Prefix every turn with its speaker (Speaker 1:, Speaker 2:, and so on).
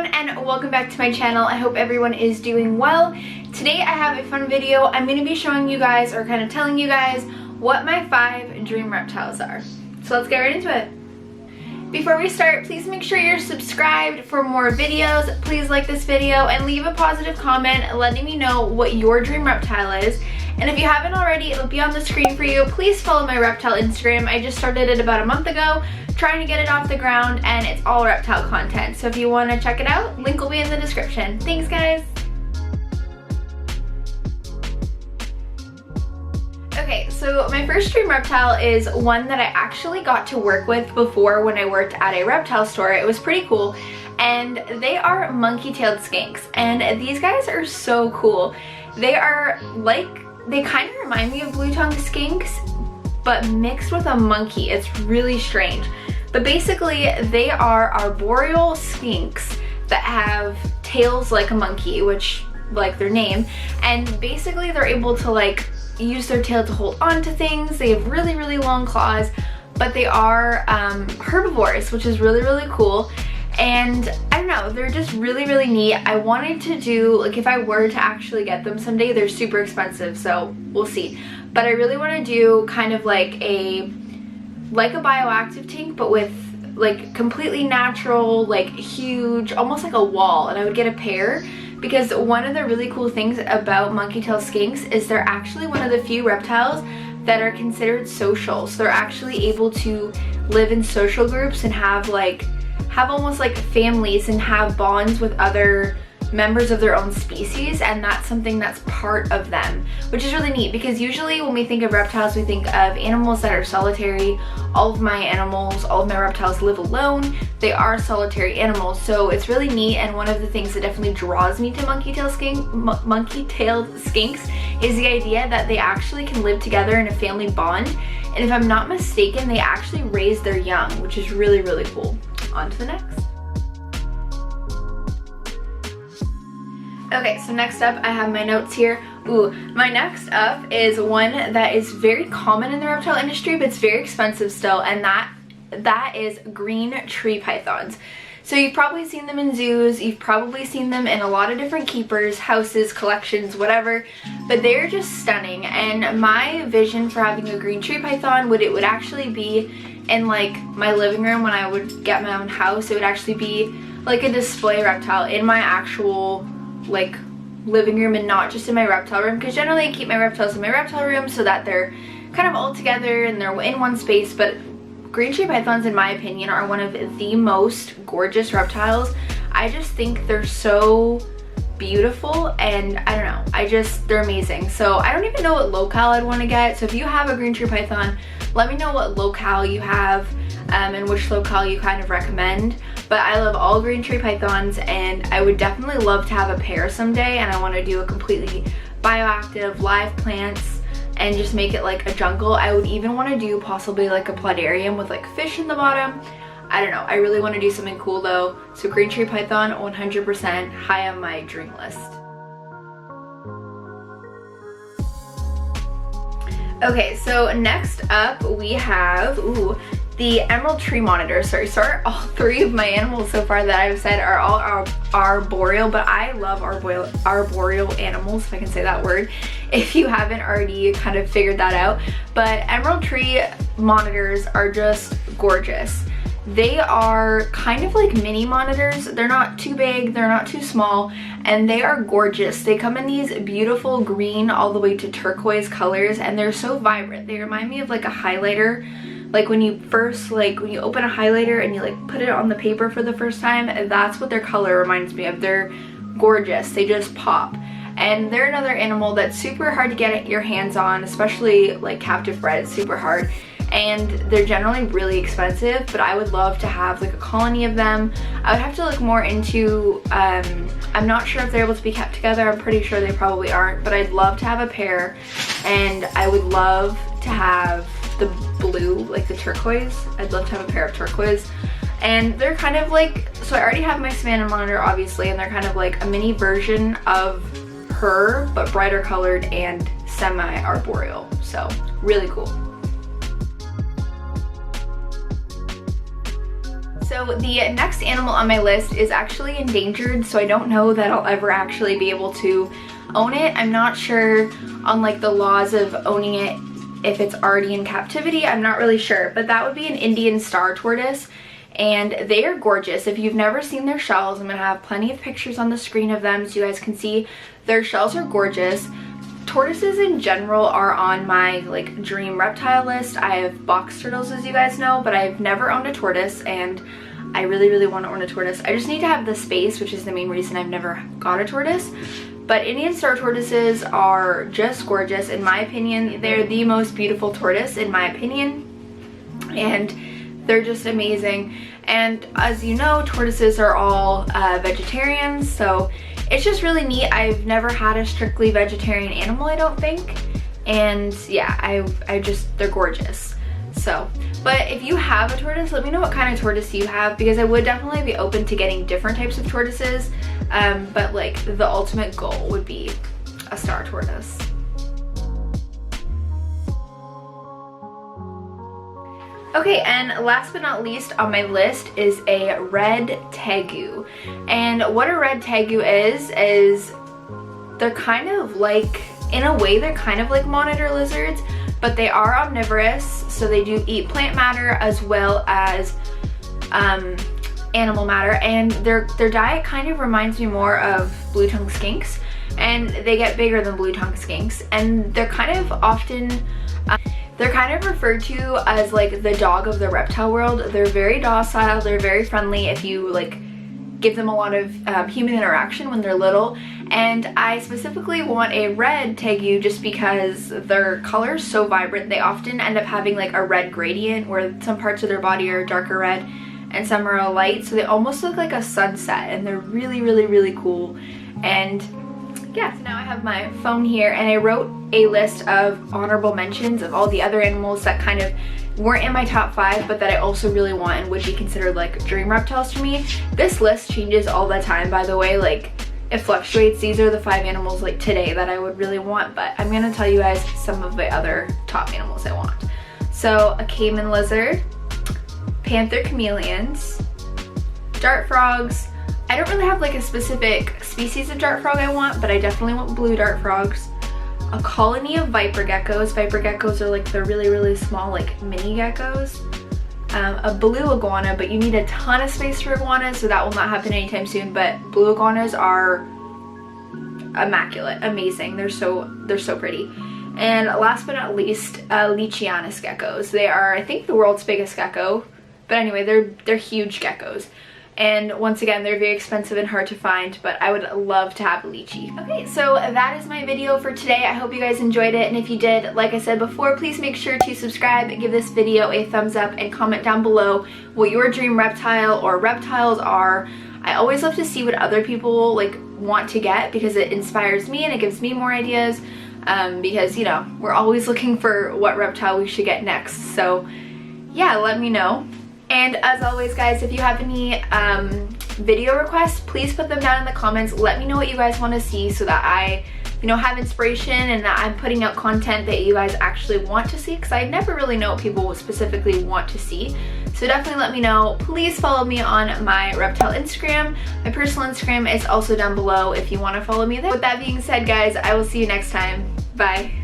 Speaker 1: everyone and welcome back to my channel. I hope everyone is doing well. Today I have a fun video. I'm going to be showing you guys, or kind of telling you guys, what my 5 dream reptiles are. So let's get right into it. Before we start, please make sure you're subscribed for more videos. Please like this video and leave a positive comment letting me know what your dream reptile is. And if you haven't already, it'll be on the screen for you. Please follow my reptile Instagram. I just started it about a month ago, trying to get it off the ground, and it's all reptile content. So if you want to check it out, link will be in the description. Thanks, guys. Okay, so my first dream reptile is one that I actually got to work with before when I worked at a reptile store. It was pretty cool, and they are monkey-tailed skinks, and these guys are so cool. They are like, they kind of remind me of blue-tongued skinks, but mixed with a monkey. It's really strange. But basically, they are arboreal skinks that have tails like a monkey, which, like their name, and basically they're able to like use their tail to hold on to things. They have really, really long claws, but they are herbivores, which is really, really cool. And I don't know, they're just really, really neat. I wanted to do, like, if I were to actually get them someday, they're super expensive, so we'll see. But I really want to do kind of like a bioactive tank, but with like completely natural, like huge, almost like a wall, and I would get a pair. Because one of the really cool things about monkey-tail skinks is they're actually one of the few reptiles that are considered social. So they're actually able to live in social groups and have almost like families and have bonds with other members of their own species, and that's something that's part of them, which is really neat. Because usually when we think of reptiles, we think of animals that are solitary. All of my reptiles live alone. They are solitary animals, so it's really neat. And one of the things that definitely draws me to monkey-tailed skinks is the idea that they actually can live together in a family bond, and if I'm not mistaken, they actually raise their young, which is really, really cool. On to the next. Okay, so next up I have my notes here. My next up is one that is very common in the reptile industry, but it's very expensive still, and that is green tree pythons. So you've probably seen them in zoos, you've probably seen them in a lot of different keepers, houses, collections, whatever, but they're just stunning. And my vision for having a green tree python would actually be in like my living room. When I would get my own house, it would actually be like a display reptile in my actual like living room and not just in my reptile room, because generally I keep my reptiles in my reptile room so that they're kind of all together and they're in one space. But green tree pythons, in my opinion, are one of the most gorgeous reptiles. I just think they're so beautiful, and I don't know, they're amazing. So I don't even know what locale I'd want to get. So if you have a green tree python, let me know what locale you have and which locale you kind of recommend. But I love all green tree pythons, and I would definitely love to have a pair someday, and I want to do a completely bioactive live plants and just make it like a jungle. I would even want to do possibly like a planarium with like fish in the bottom. I don't know, I really want to do something cool though. So green tree python, 100% high on my dream list. Okay, so next up we have the emerald tree monitor. Sorry, all 3 of my animals so far that I've said are all arboreal, but I love arboreal animals, if I can say that word, if you haven't already kind of figured that out. But emerald tree monitors are just gorgeous. They are kind of like mini monitors. They're not too big, they're not too small, and they are gorgeous. They come in these beautiful green all the way to turquoise colors, and they're so vibrant. They remind me of like a highlighter. Like when you open a highlighter and you like put it on the paper for the first time, that's what their color reminds me of. They're gorgeous, they just pop. And they're another animal that's super hard to get your hands on, especially like captive bred. It's super hard. And they're generally really expensive, but I would love to have like a colony of them. I would have to look more into, I'm not sure if they're able to be kept together. I'm pretty sure they probably aren't, but I'd love to have a pair, and I would love to have the blue, like the turquoise. I'd love to have a pair of turquoise. And they're kind of like, so I already have my Savannah monitor obviously, and they're kind of like a mini version of her, but brighter colored and semi-arboreal. So really cool. So the next animal on my list is actually endangered, so I don't know that I'll ever actually be able to own it. I'm not sure on like the laws of owning it if it's already in captivity. I'm not really sure, but that would be an Indian star tortoise, and they are gorgeous. If you've never seen their shells, I'm gonna have plenty of pictures on the screen of them so you guys can see. Their shells are gorgeous. Tortoises in general are on my like dream reptile list. I have box turtles, as you guys know, but I've never owned a tortoise, and I really want to own a tortoise. I just need to have the space, which is the main reason I've never got a tortoise. But Indian star tortoises are just gorgeous in my opinion. They're the most beautiful tortoise in my opinion, and they're just amazing. And as you know, tortoises are all vegetarians, so it's just really neat. I've never had a strictly vegetarian animal, I don't think. And yeah, they're gorgeous. So, but if you have a tortoise, let me know what kind of tortoise you have, because I would definitely be open to getting different types of tortoises. But like the ultimate goal would be a star tortoise. Okay, and last but not least on my list is a red tegu. And what a red tegu is they're kind of like, in a way they're kind of like monitor lizards, but they are omnivorous, so they do eat plant matter as well as animal matter, and their diet kind of reminds me more of blue-tongued skinks, and they get bigger than blue-tongued skinks, and they're kind of often they're kind of referred to as like the dog of the reptile world. They're very docile, they're very friendly if you like give them a lot of human interaction when they're little. And I specifically want a red tegu just because their color is so vibrant. They often end up having like a red gradient where some parts of their body are darker red and some are a light, so they almost look like a sunset, and they're really cool. And yeah, so now I have my phone here, and I wrote a list of honorable mentions of all the other animals that kind of weren't in my top 5, but that I also really want and would be considered like dream reptiles for me. This list changes all the time, by the way, like it fluctuates. These are the 5 animals like today that I would really want, but I'm gonna tell you guys some of the other top animals I want. So a caiman lizard, panther chameleons, dart frogs. I don't really have like a specific species of dart frog I want, but I definitely want blue dart frogs. A colony of viper geckos. Viper geckos are like the really small like mini geckos. A blue iguana, but you need a ton of space for iguanas, so that will not happen anytime soon. But blue iguanas are immaculate, amazing. They're so pretty. And last but not least, Leachianus geckos. They are, I think, the world's biggest gecko. But anyway, they're huge geckos. And once again, they're very expensive and hard to find, but I would love to have a lychee. Okay, so that is my video for today. I hope you guys enjoyed it, and if you did, like I said before, please make sure to subscribe, give this video a thumbs up, and comment down below what your dream reptile or reptiles are. I always love to see what other people like want to get, because it inspires me and it gives me more ideas, because you know, we're always looking for what reptile we should get next. So yeah, let me know. And as always guys, if you have any video requests, please put them down in the comments. Let me know what you guys want to see so that I, you know, have inspiration and that I'm putting out content that you guys actually want to see, because I never really know what people specifically want to see. So definitely let me know. Please follow me on my reptile Instagram. My personal Instagram is also down below if you want to follow me there. With that being said guys, I will see you next time. Bye.